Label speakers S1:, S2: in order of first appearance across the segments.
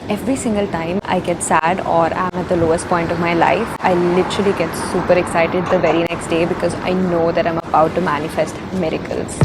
S1: Every single time I get sad or I'm at the lowest point of my life, I literally get super excited the very next day because I know that I'm about to manifest miracles.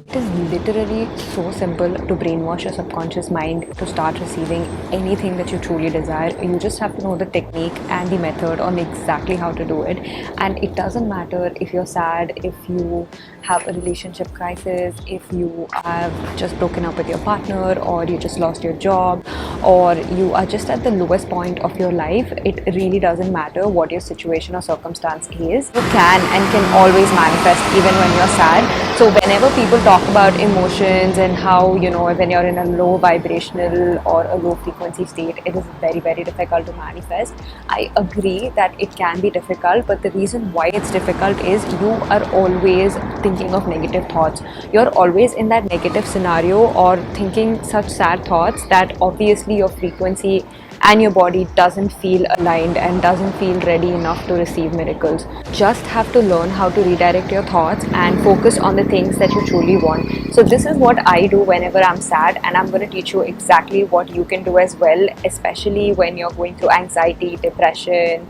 S1: It is literally so simple to brainwash your subconscious mind to start receiving anything that you truly desire. You just have to know the technique and the method on exactly how to do it. And it doesn't matter if you're sad, if you have a relationship crisis, if you have just broken up with your partner, or you just lost your job, or you are just at the lowest point of your life. It really doesn't matter what your situation or circumstance is. You can and can always manifest even when you're sad. So whenever people talk about emotions and how, when you're in a low vibrational or a low frequency state, it is very, very difficult to manifest. I agree that it can be difficult, but the reason why it's difficult is you are always thinking of negative thoughts. You're always in that negative scenario or thinking such sad thoughts that obviously your frequency and your body doesn't feel aligned and doesn't feel ready enough to receive miracles. Just have to learn how to redirect your thoughts and focus on the things that you truly want. So this is what I do whenever I'm sad, and I'm going to teach you exactly what you can do as well, especially when you're going through anxiety, depression,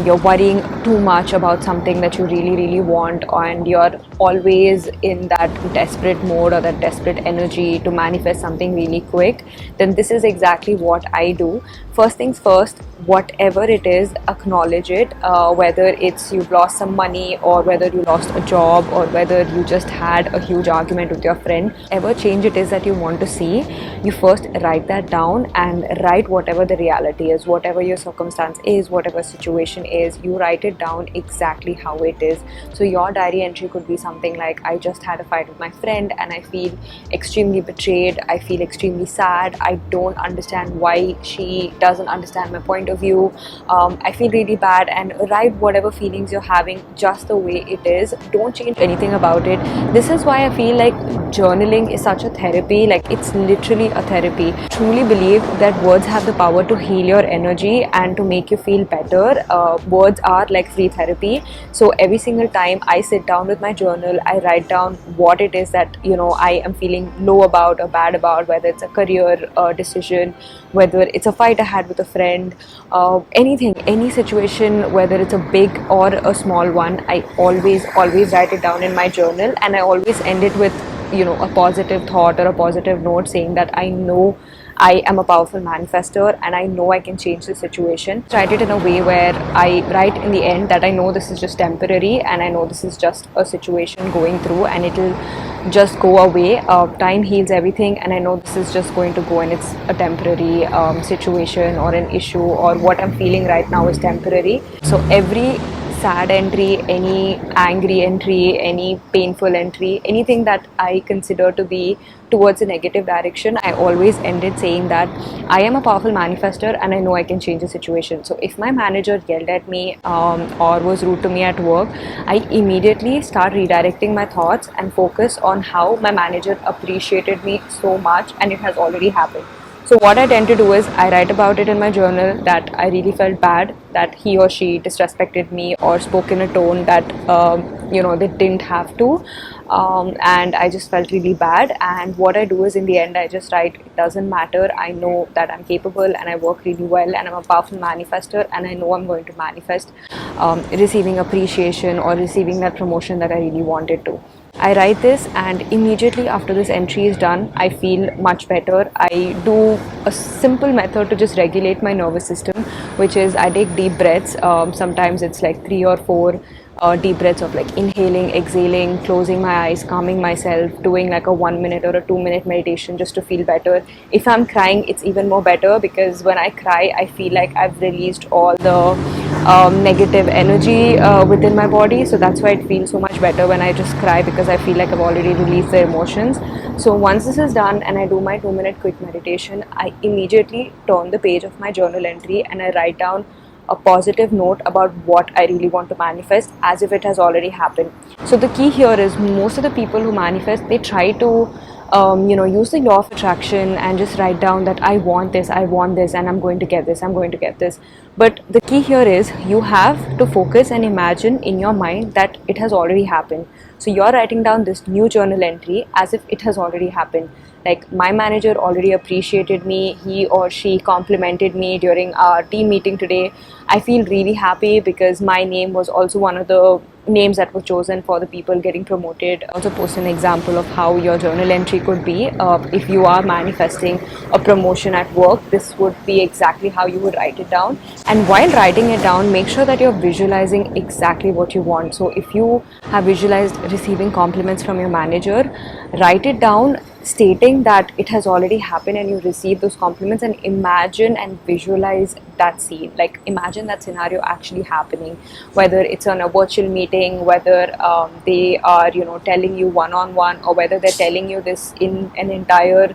S1: you're worrying too much about something that you really, really want, and you're always in that desperate mode or that desperate energy to manifest something really quick. Then this is exactly what I do. First things first, whatever it is, acknowledge it, whether it's you've lost some money, or whether you lost a job, or whether you just had a huge argument with your friend. Whatever change it is that you want to see, you first write that down and write whatever the reality is, whatever your circumstance is, whatever situation is, you write it down exactly how it is. So your diary entry could be something like, I just had a fight with my friend and I feel extremely betrayed, I feel extremely sad, I don't understand why she doesn't understand my point of view, I feel really bad. And write whatever feelings you're having just the way it is. Don't change anything about it. This is why I feel like journaling is such a therapy. Like, it's literally a therapy. Truly believe that words have the power to heal your energy and to make you feel better. Words are like free therapy. So every single time I sit down with my journal, I write down what it is that I am feeling low about or bad about, whether it's a career decision, whether it's a fight I had with a friend, anything, any situation, whether it's a big or a small one. I always write it down in my journal, and I always end it with a positive thought or a positive note saying that I know I am a powerful manifester and I know I can change the situation. Write it in a way where I write in the end that I know this is just temporary and I know this is just a situation going through and it'll just go away. Time heals everything, and I know this is just going to go and it's a temporary situation or an issue, or what I'm feeling right now is temporary. So every sad entry, any angry entry, any painful entry, anything that I consider to be towards a negative direction, I always ended saying that I am a powerful manifester and I know I can change the situation. So if my manager yelled at me or was rude to me at work, I immediately start redirecting my thoughts and focus on how my manager appreciated me so much and it has already happened. So what I tend to do is I write about it in my journal that I really felt bad that he or she disrespected me or spoke in a tone that they didn't have to, and I just felt really bad. And what I do is in the end I just write, it doesn't matter, I know that I'm capable and I work really well and I'm a powerful manifester and I know I'm going to manifest receiving appreciation or receiving that promotion that I really wanted to. I write this, and immediately after this entry is done, I feel much better. I do a simple method to just regulate my nervous system, which is I take deep breaths. Sometimes it's like 3 or 4 deep breaths of like inhaling, exhaling, closing my eyes, calming myself, doing like a 1 minute or a 2 minute meditation just to feel better. If I'm crying, it's even more better because when I cry, I feel like I've released all the negative energy within my body. So that's why it feels so much better when I just cry, because I feel like I've already released the emotions. So once this is done and I do my 2 minute quick meditation, I immediately turn the page of my journal entry and I write down a positive note about what I really want to manifest as if it has already happened. So the key here is most of the people who manifest, they try to use the law of attraction and just write down that I want this, and I'm going to get this, I'm going to get this. But the key here is you have to focus and imagine in your mind that it has already happened. So you're writing down this new journal entry as if it has already happened. Like, my manager already appreciated me, he or she complimented me during our team meeting today. I feel really happy because my name was also one of the names that were chosen for the people getting promoted. Also post an example of how your journal entry could be. If you are manifesting a promotion at work, this would be exactly how you would write it down. And while writing it down, make sure that you're visualizing exactly what you want. So if you have visualized receiving compliments from your manager, write it down stating that it has already happened and you receive those compliments, and imagine and visualize that scene. Like, imagine that scenario actually happening, whether it's on a virtual meeting, whether they are telling you one-on-one, or whether they're telling you this in an entire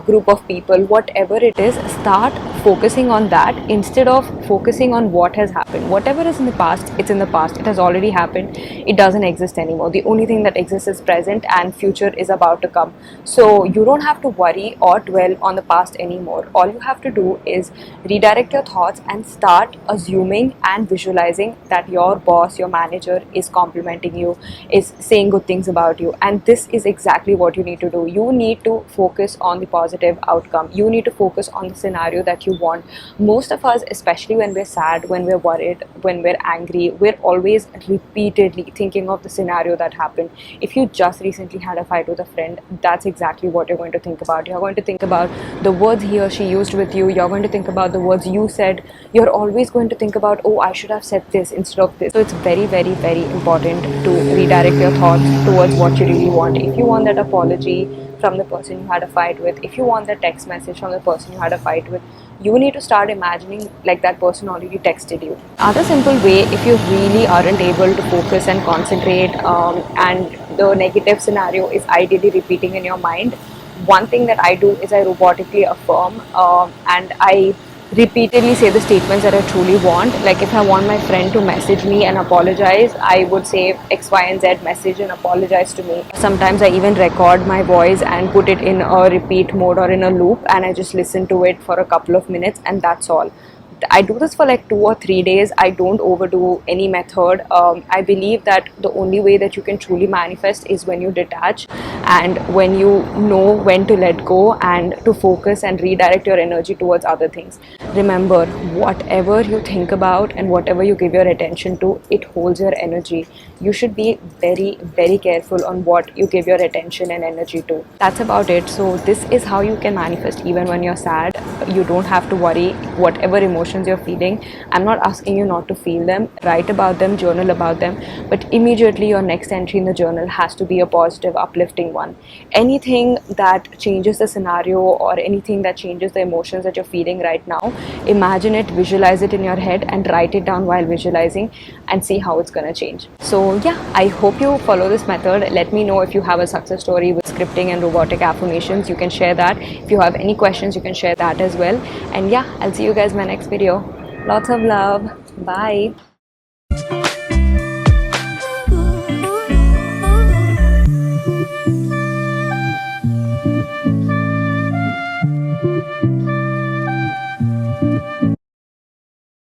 S1: group of people. Whatever it is, start focusing on that instead of focusing on what has happened. Whatever is in the past, it's in the past, it has already happened, it doesn't exist anymore. The only thing that exists is present, and future is about to come. So you don't have to worry or dwell on the past anymore. All you have to do is redirect your thoughts and start assuming and visualizing that your boss, your manager is complimenting you, is saying good things about you. And this is exactly what you need to do. You need to focus on the positive outcome. You need to focus on the scenario that you want. Most of us, especially when we're sad, when we're worried, when we're angry, we're always repeatedly thinking of the scenario that happened. If you just recently had a fight with a friend, that's exactly what you're going to think about. You're going to think about the words he or she used with you. You're going to think about the words you said. You're always going to think about, oh, I should have said this instead of this. So it's very, very, very important to redirect your thoughts towards what you really want. If you want that apology from the person you had a fight with, if you want that text message from the person you had a fight with, you need to start imagining like that person already texted you. Other simple way, if you really aren't able to focus and concentrate, and the negative scenario is ideally repeating in your mind, one thing that I do is I robotically affirm, and I repeatedly say the statements that I truly want. Like, if I want my friend to message me and apologize, I would say X, Y, and Z message and apologize to me. Sometimes I even record my voice and put it in a repeat mode or in a loop, and I just listen to it for a couple of minutes, and that's all. I do this for like 2 or 3 days. I don't overdo any method. I believe that the only way that you can truly manifest is when you detach, and when you know when to let go and to focus and redirect your energy towards other things. Remember, whatever you think about and whatever you give your attention to, it holds your energy. You should be very, very careful on what you give your attention and energy to. That's about it. So this is how you can manifest even when you're sad. You don't have to worry whatever emotions you're feeling. I'm not asking you not to feel them. Write about them, journal about them, but immediately your next entry in the journal has to be a positive, uplifting one. Anything that changes the scenario or anything that changes the emotions that you're feeling right now, imagine it, visualize it in your head, and write it down while visualizing, and see how it's gonna change. So yeah, I hope you follow this method. Let me know if you have a success story with scripting and robotic affirmations. You can share that. If you have any questions, you can share that as well. And yeah, I'll see you guys in my next video. Lots of love. Bye.